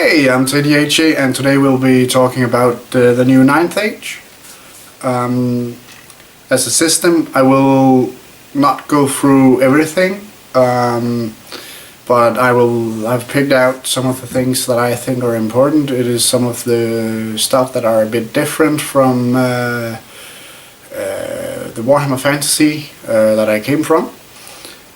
Hey, I'm TDHA and today we'll be talking about the new Ninth Age. As a system, I will not go through everything, but I've picked out some of the things that I think are important. It is some of the stuff that are a bit different from the Warhammer Fantasy that I came from,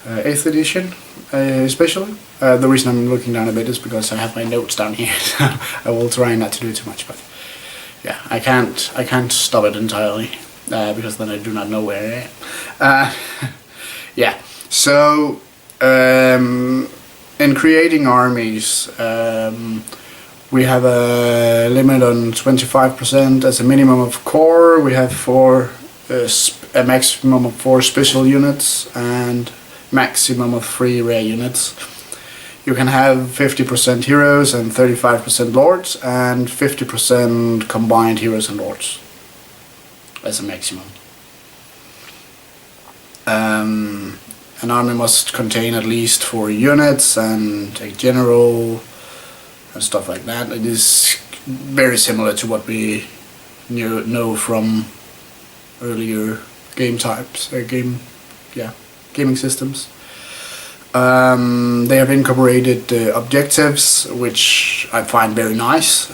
8th edition especially. The reason I'm looking down a bit is because I have my notes down here, so I will try not to do too much, but yeah, I can't stop it entirely, because then I do not know where I am. Yeah, so in creating armies, we have a limit on 25% as a minimum of core. We have a maximum of 4 special units and maximum of 3 rare units. You can have 50% heroes and 35% lords and 50% combined heroes and lords as a maximum. An army must contain at least 4 units and a general and stuff like that. It is very similar to what we know from earlier game types, gaming systems. They have incorporated objectives, which I find very nice,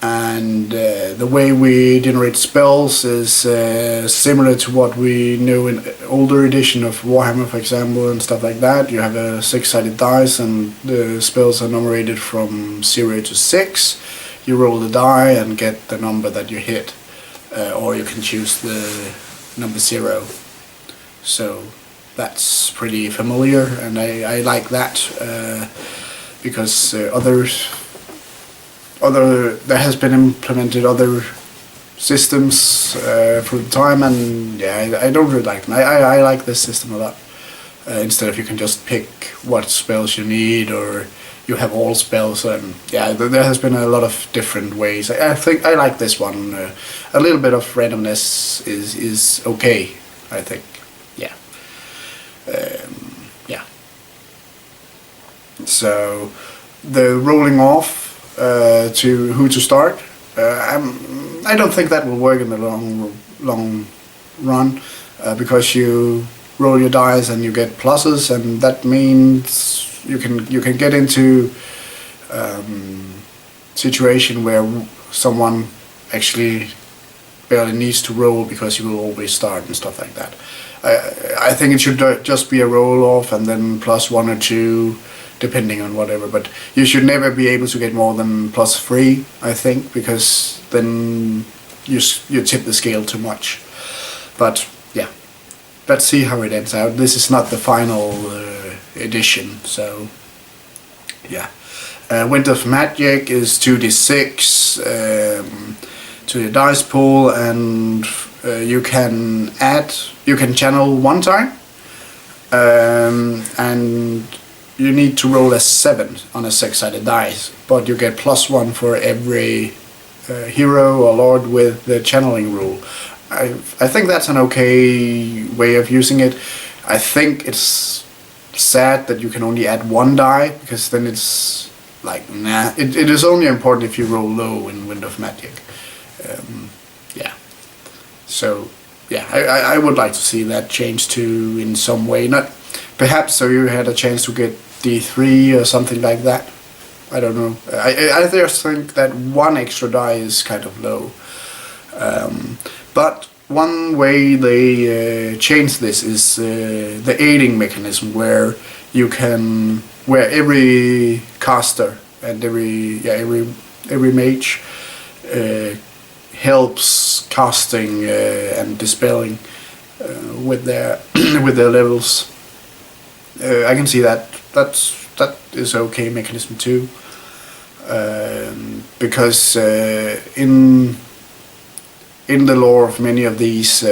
and the way we generate spells is similar to what we know in older edition of Warhammer, for example, and stuff like that. You have a 6-sided dice and the spells are numerated from 0 to 6. You roll the die and get the number that you hit, or you can choose the number 0. So that's pretty familiar, and I like that, because there has been implemented other systems through the time, and yeah, I don't really like them. I like this system a lot. Instead of you can just pick what spells you need, or you have all spells, and yeah, there has been a lot of different ways. I think I like this one. A little bit of randomness is okay, I think. Yeah. Yeah. So the rolling off to who to start, I don't think that will work in the long run, because you roll your dice and you get pluses, and that means you can get into situation where someone actually barely needs to roll because you will always start and stuff like that. I think it should just be a roll off and then +1 or 2 depending on whatever, but you should never be able to get more than +3, I think, because then you tip the scale too much. But yeah, let's see how it ends out. This is not the final edition, so yeah. Wind of Magic is 2d6 to the dice pool, and you can channel 1 time, and you need to roll a 7 on a 6-sided dice, but you get +1 for every hero or lord with the channeling rule. I think that's an okay way of using it. I think it's sad that you can only add 1 die, because then it's like, nah. It is only important if you roll low in Wind of Magic. Yeah. So yeah, I would like to see that changed to in some way. Not perhaps so you had a chance to get D3 or something like that. I don't know. I just think that 1 extra die is kind of low. But one way they change this is the aiding mechanism, where every caster and every mage helps casting and dispelling with their levels. I can see that is okay mechanism too, because in the lore of many of these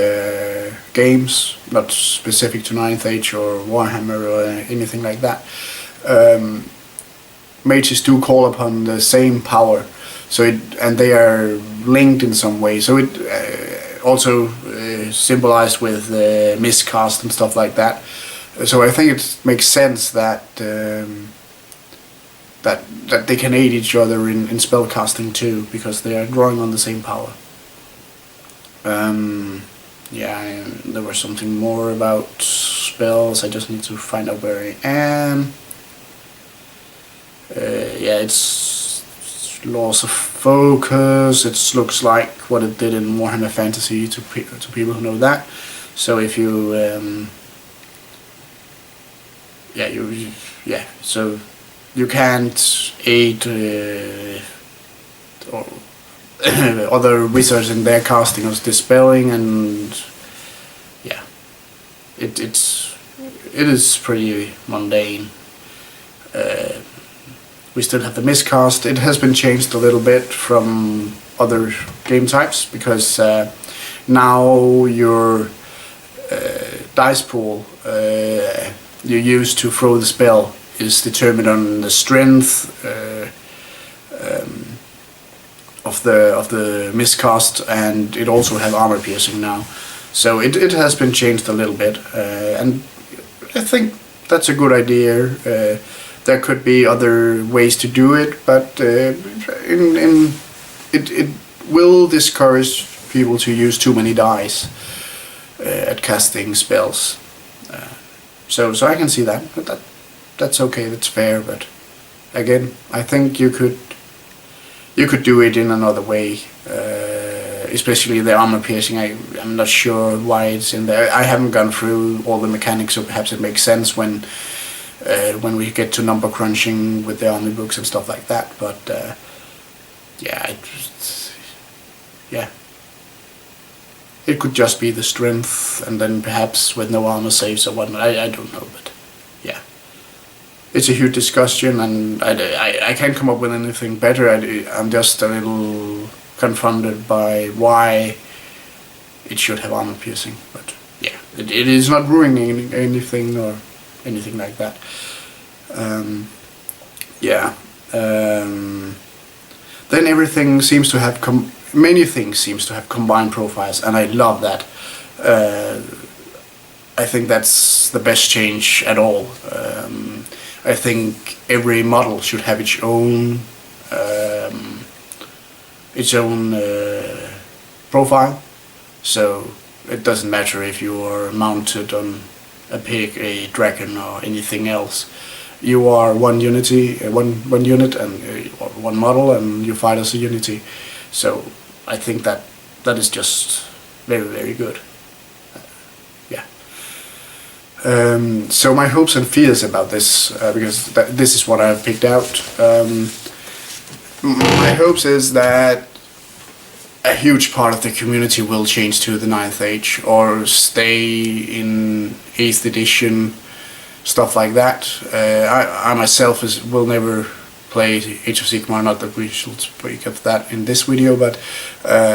games, not specific to 9th Age or Warhammer or anything like that, mages do call upon the same power, and they are linked in some way. So it also symbolized with miscast and stuff like that. So I think it makes sense that that they can aid each other in spell casting too, because they are drawing on the same power. Yeah, there was something more about spells. I just need to find out where I am. Yeah, it's Laws of Focus. It looks like what it did in Warhammer Fantasy to people who know that. So if you so you can't aid or other wizards in their casting of dispelling, and yeah, it is pretty mundane. We still have the miscast. It has been changed a little bit from other game types, because now your dice pool you use to throw the spell is determined on the strength of the miscast, and it also have armor piercing now. So it has been changed a little bit, and I think that's a good idea. There could be other ways to do it, but it will discourage people to use too many dice at casting spells. So I can see that, but that's okay. That's fair. But again, I think you could do it in another way, especially the armor piercing. I'm not sure why it's in there. I haven't gone through all the mechanics, so perhaps it makes sense when we get to number crunching with the army books and stuff like that. But it could just be the strength, and then perhaps with no armor saves or whatnot. I don't know, but yeah, it's a huge discussion, and I can't come up with anything better. I'm just a little confronted by why it should have armor piercing, but yeah, it is not ruining anything or anything like that. Then everything seems to have many things seems to have combined profiles, and I love that. I think that's the best change at all. I think every model should have its own profile, so it doesn't matter if you are mounted on a pig, a dragon, or anything else. You are one unity, one unit, and one model, and you fight as a unity. So I think that is just very, very good. So my hopes and fears about this, because this is what I've picked out. My hopes is that a huge part of the community will change to the 9th Age, or stay in 8th edition, stuff like that. I myself will never play Age of Sigmar, not that we should speak of that in this video, but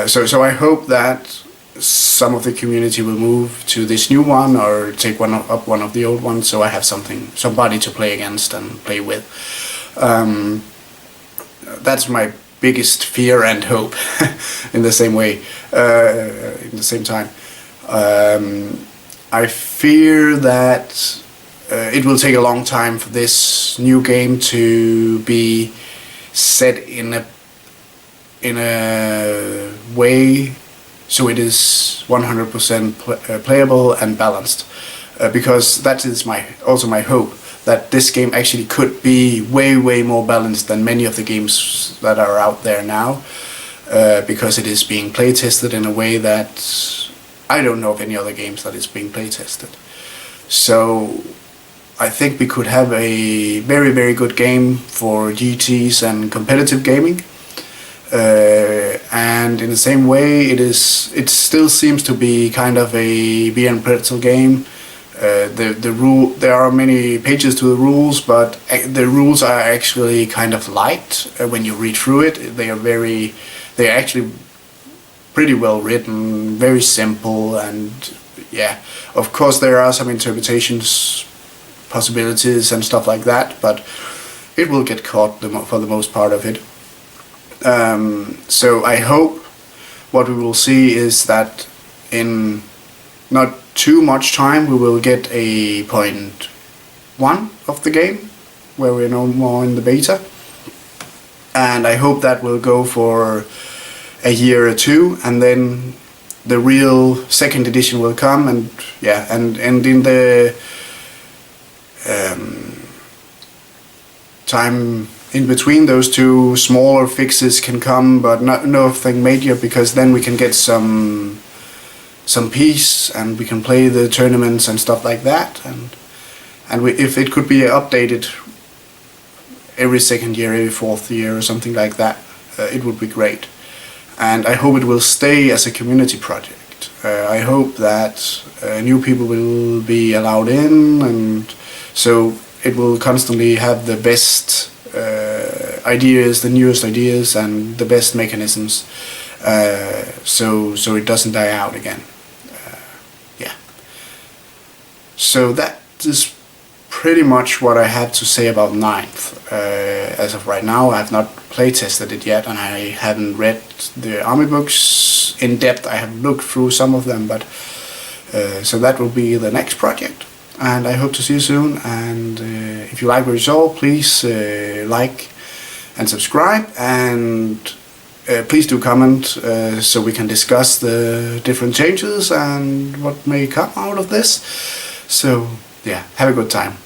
so I hope that some of the community will move to this new one, or take one of the old ones, so I have somebody to play against and play with. That's my biggest fear and hope in the same way, in the same time. I fear that it will take a long time for this new game to be set in a way so it is 100% playable and balanced, because that is also my hope, that this game actually could be way more balanced than many of the games that are out there now, because it is being play tested in a way that I don't know of any other games that is being play tested. So I think we could have a very good game for GTs and competitive gaming, and in the same way it still seems to be kind of a beer and pretzel game. There are many pages to the rules, but the rules are actually kind of light when you read through it. They are actually pretty well written, very simple, and yeah, of course there are some interpretations, possibilities and stuff like that, but it will get caught for the most part of it. So I hope what we will see is that in not too much time we will get a 0.1 of the game, where we're no more in the beta, and I hope that will go for a year or two, and then the real second edition will come, and yeah, and in the time in between those two, smaller fixes can come, but nothing major, because then we can get some peace and we can play the tournaments and stuff like that, and if it could be updated every second year, every fourth year or something like that, it would be great. And I hope it will stay as a community project. I hope that new people will be allowed in, and so it will constantly have the best ideas, the newest ideas, and the best mechanisms, so it doesn't die out again. Yeah. So that is pretty much what I have to say about Ninth. As of right now, I have not playtested it yet, and I haven't read the army books in depth. I have looked through some of them, but so that will be the next project. And I hope to see you soon. And if you like what you saw, please like and subscribe, and please do comment so we can discuss the different changes and what may come out of this. So yeah, have a good time.